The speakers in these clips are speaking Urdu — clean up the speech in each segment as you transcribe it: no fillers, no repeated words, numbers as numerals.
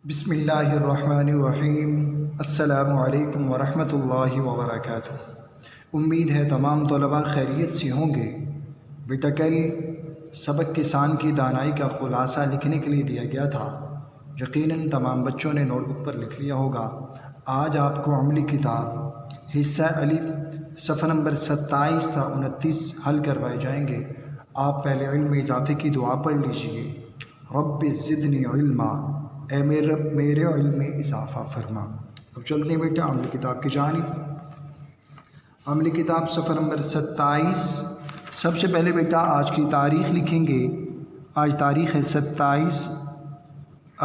بسم اللہ الرحمن الرحیم۔ السلام علیکم ورحمۃ اللہ وبرکاتہ۔ امید ہے تمام طلباء خیریت سے ہوں گے۔ بیٹا کل سبق کسان کی دانائی کا خلاصہ لکھنے کے لیے دیا گیا تھا، یقیناً تمام بچوں نے نوٹ بک پر لکھ لیا ہوگا۔ آج آپ کو عملی کتاب حصہ الف صفحہ نمبر 27 تا 29 حل کروائے جائیں گے۔ آپ پہلے علم اضافے کی دعا پڑھ لیجئے۔ رب زدنی علما، اے میرے علم میں اضافہ فرما۔ اب چلتے ہیں بیٹا عملی کتاب کی جانب۔ عملی کتاب صفحہ نمبر 27۔ سب سے پہلے بیٹا آج کی تاریخ لکھیں گے۔ آج تاریخ ہے 27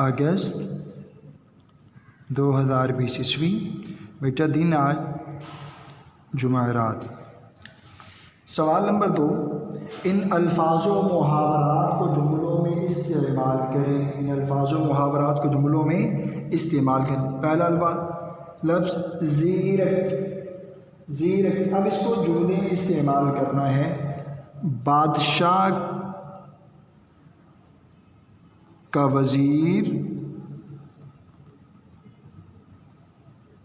اگست 2020 عیسوی۔ بیٹا دن آج جمعرات۔ سوال نمبر 2، ان الفاظ و محاورات کو جملوں میں استعمال کریں۔ ان الفاظ و محاورات کو جملوں میں استعمال کریں۔ پہلا لفظ زیرک، زیرک۔ اب اس کو جملے میں استعمال کرنا ہے۔ بادشاہ کا وزیر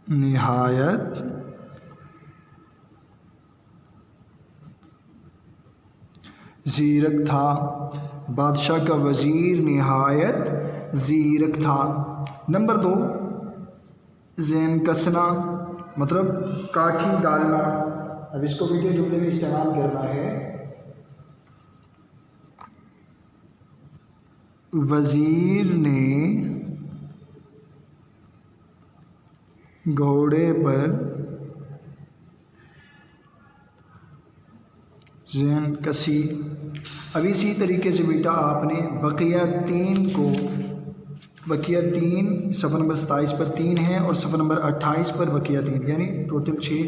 نہایت زیرک تھا۔ بادشاہ کا وزیر نہایت زیرک تھا۔ نمبر 2، ذہن کسنا مطلب کاٹھی ڈالنا۔ اب اس کو بھی جملے میں استعمال کرنا ہے۔ وزیر نے گھوڑے پر ذہن کسی۔ اب اسی طریقے سے بیٹا آپ نے بقیہ تین صفحہ نمبر 27 پر 3 ہے اور صفحہ نمبر 28 پر بقیہ 3، یعنی ٹوٹل 6۔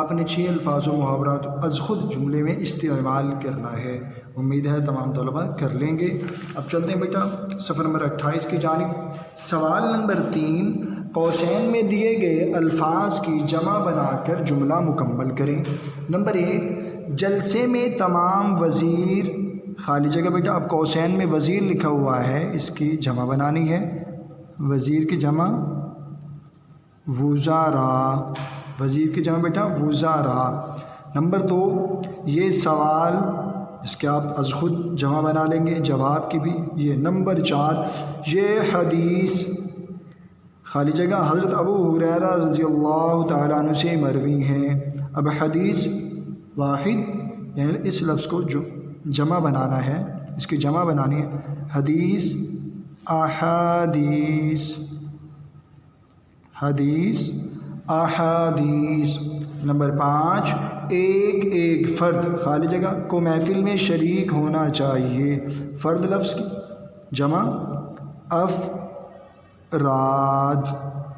آپ نے 6 الفاظ و محاورات از خود جملے میں استعمال کرنا ہے۔ امید ہے تمام طلباء کر لیں گے۔ اب چلتے ہیں بیٹا صفحہ نمبر 28 کی جانب۔ سوال نمبر 3، قوسین میں دیے گئے الفاظ کی جمع بنا کر جملہ مکمل کریں۔ نمبر 1، جلسے میں تمام وزیر، خالی جگہ بیٹا اب قوسین میں وزیر لکھا ہوا ہے، اس کی جمع بنانی ہے۔ وزیر کی جمع وزراء، وزیر کی جمع بیٹا وزراء۔ نمبر 2، یہ سوال، اس کے آپ از خود جمع بنا لیں گے، جواب کی بھی یہ۔ نمبر 4، یہ حدیث، خالی جگہ حضرت ابو ہریرہ رضی اللہ تعالیٰ عنہ سے مروی ہیں۔ اب حدیث واحد، یعنی اس لفظ کو جو جمع بنانا ہے، اس کی جمع بنانی ہے حدیث، احادیث، حدیث احادیث۔ نمبر 5، ایک فرد، خالی جگہ کو محفل میں شریک ہونا چاہیے۔ فرد لفظ کی جمع افراد،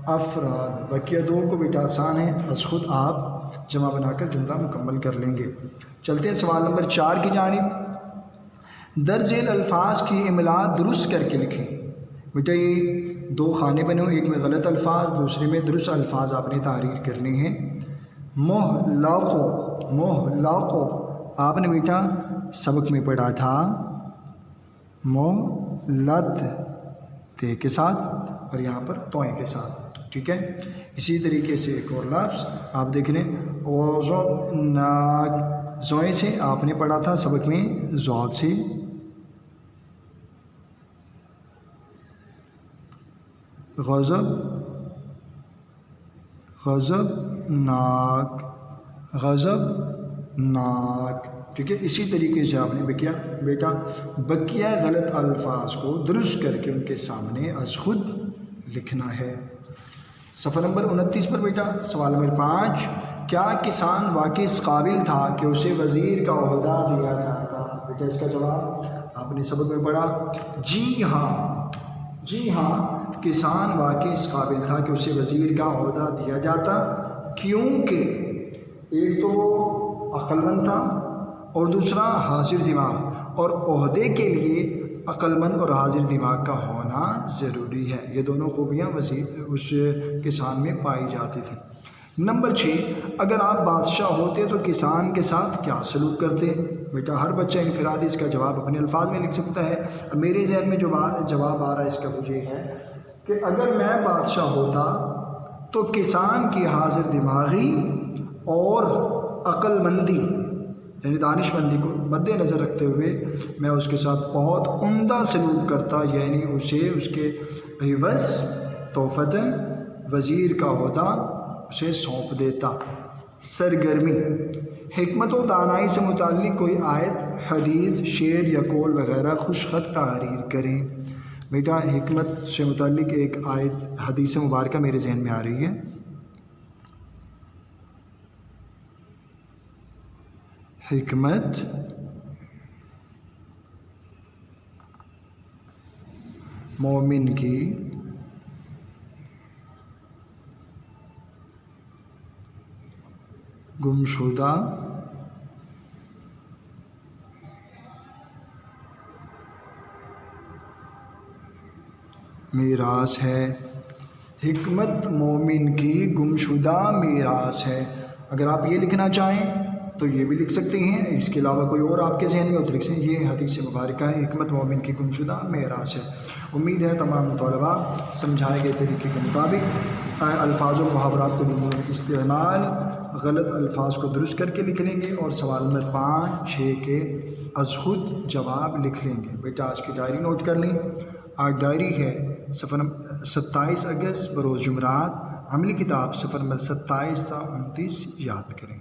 افراد۔ بقیہ 2 کو بیٹا آسان ہے، از خود آپ جمع بنا کر جملہ مکمل کر لیں گے۔ چلتے ہیں سوال نمبر 4 کی جانب۔ درج ذیل الفاظ کی املا درست کر کے لکھیں۔ بیٹا یہ 2 خانے بنے ہوئے، ایک میں غلط الفاظ، دوسرے میں درست الفاظ آپ نے تحریر کرنے ہیں۔ محلق، محلق آپ نے بیٹا سبق میں پڑھا تھا محلت تے کے ساتھ اور یہاں پر توئیں کے ساتھ، ٹھیک ہے۔ اسی طریقے سے ایک اور لفظ آپ دیکھ لیں، غضبناک، زوئیں سے آپ نے پڑھا تھا سبق میں ضاد سے، غضب، غضبناک، غضبناک، ٹھیک ہے۔ اسی طریقے سے آپ نے بیٹا بقیہ غلط الفاظ کو درست کر کے ان کے سامنے از خود لکھنا ہے۔ صفحہ نمبر 29 پر بیٹا سوال نمبر 5، کیا کسان واقعی اس قابل تھا کہ اسے وزیر کا عہدہ دیا جاتا؟ بیٹا اس کا جواب آپ نے سبق میں پڑھا، جی ہاں، جی ہاں، کسان واقعی اس قابل تھا کہ اسے وزیر کا عہدہ دیا جاتا، کیونکہ ایک تو وہ عقل مند تھا اور دوسرا حاضر دماغ، اور عہدے کے لیے عقل مند اور حاضر دماغ کا ہونا ضروری ہے۔ یہ دونوں خوبیاں اس کسان میں پائی جاتی تھیں۔ نمبر 6، اگر آپ بادشاہ ہوتے تو کسان کے ساتھ کیا سلوک کرتے؟ بیٹا ہر بچہ انفرادی اس کا جواب اپنے الفاظ میں لکھ سکتا ہے۔ میرے ذہن میں جو جواب آ رہا ہے اس کا وہ یہ ہے کہ اگر میں بادشاہ ہوتا تو کسان کی حاضر دماغی اور عقل مندی یعنی دانش مندی کو مد نظر رکھتے ہوئے میں اس کے ساتھ بہت عمدہ سلوک کرتا، یعنی اسے اس کے عوض توفتاً وزیر کا عہدہ اسے سونپ دیتا۔ سرگرمی، حکمت و دانائی سے متعلق کوئی آیت، حدیث، شعر یا قول وغیرہ خوش خط تحریر کریں۔ بیٹا حکمت سے متعلق ایک آیت حدیث مبارکہ میرے ذہن میں آ رہی ہے۔ حکمت مومن کی گمشدہ میراث ہے۔ حکمت مومن کی گمشدہ میراث ہے۔ اگر آپ یہ لکھنا چاہیں تو یہ بھی لکھ سکتے ہیں، اس کے علاوہ کوئی اور آپ کے ذہن میں ہو تو لکھ سکتے ہیں۔ یہ حدیث مبارکہ ہے، حکمت مومن کی گمشدہ میراث ہے۔ امید ہے تمام طلباء سمجھائے گئے طریقے کے مطابق الفاظ و محاورات کو جملوں میں استعمال، غلط الفاظ کو درست کر کے لکھ لیں گے اور سوال نمبر 5، 6 کے از خود جواب لکھ لیں گے۔ بیٹا آج کی ڈائری نوٹ کر لیں۔ آج ڈائری ہے صفحہ 27 اگست بروز جمعرات، عملی کتاب صفحہ نمبر 27 تا 29 یاد کریں۔